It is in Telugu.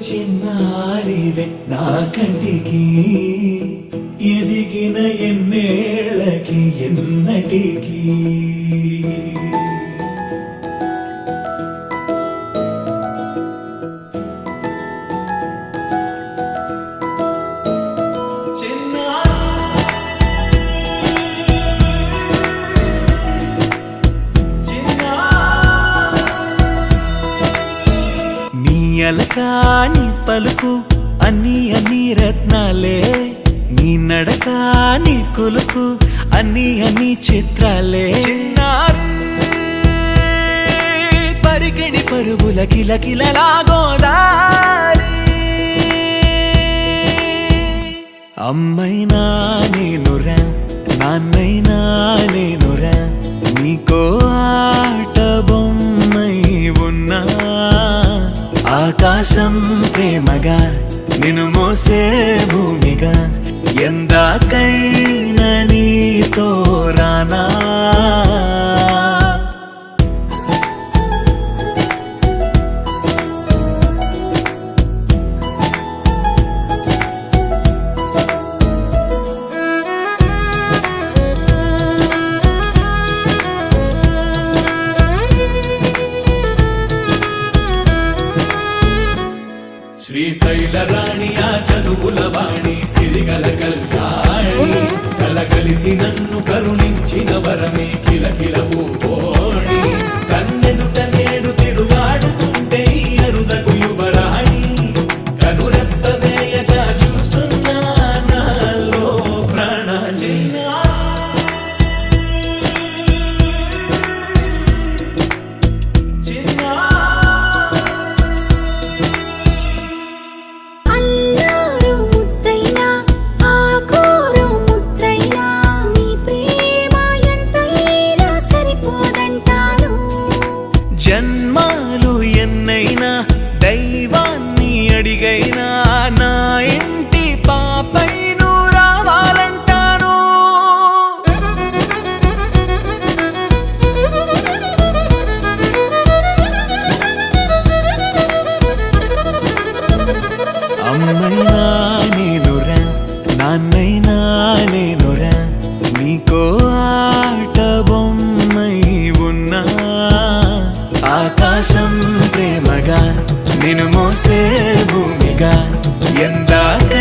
చిన్నారివే నా కంటికి ఎదిగిన ఎన్నేళ్ళకి ఎన్నటికి అలకాని పలుకు అన్ని అన్ని రత్నాలే నీ నడక నీ కులుకు అన్ని అన్ని చిత్రాలే చిన్నారు పరికిణి పరుగుల కిలకిలలాగోదారి అమ్మైనా నేనురా నాన్నైనా నేనురా నీకో ఆట బొమ్మై ఉన్నా ఆకాశం ప్రేమగా నిన్ను మోసే భూమిగా ఎందాకైనా నీతో రానా శ్రీశైల రాణి ఆ చదువుల వాణి సిరిగల కల్యాణి కలగలిసి నన్ను కరుణించిన వరమే కిలకిల పూకోణి కన్నెదుట నేడు తిరుగాడుతుంటే అరుదకు యువరాణి కనురెప్ప వేయక చూస్తున్నా నాలో ప్రాణ జన్మాలు ఎన్నైనా దైవాన్ని అడిగైనా నా ఇంటి పాపై నువ్వు రావాలంటాను అమ్మైనా నేనురా నాన్నైనా నేనురా నీకో ఆట బొమ్మై ఉన్నా ఆకాశం ప్రేమగా నిన్ను మోసే భూమిగా ఎందాక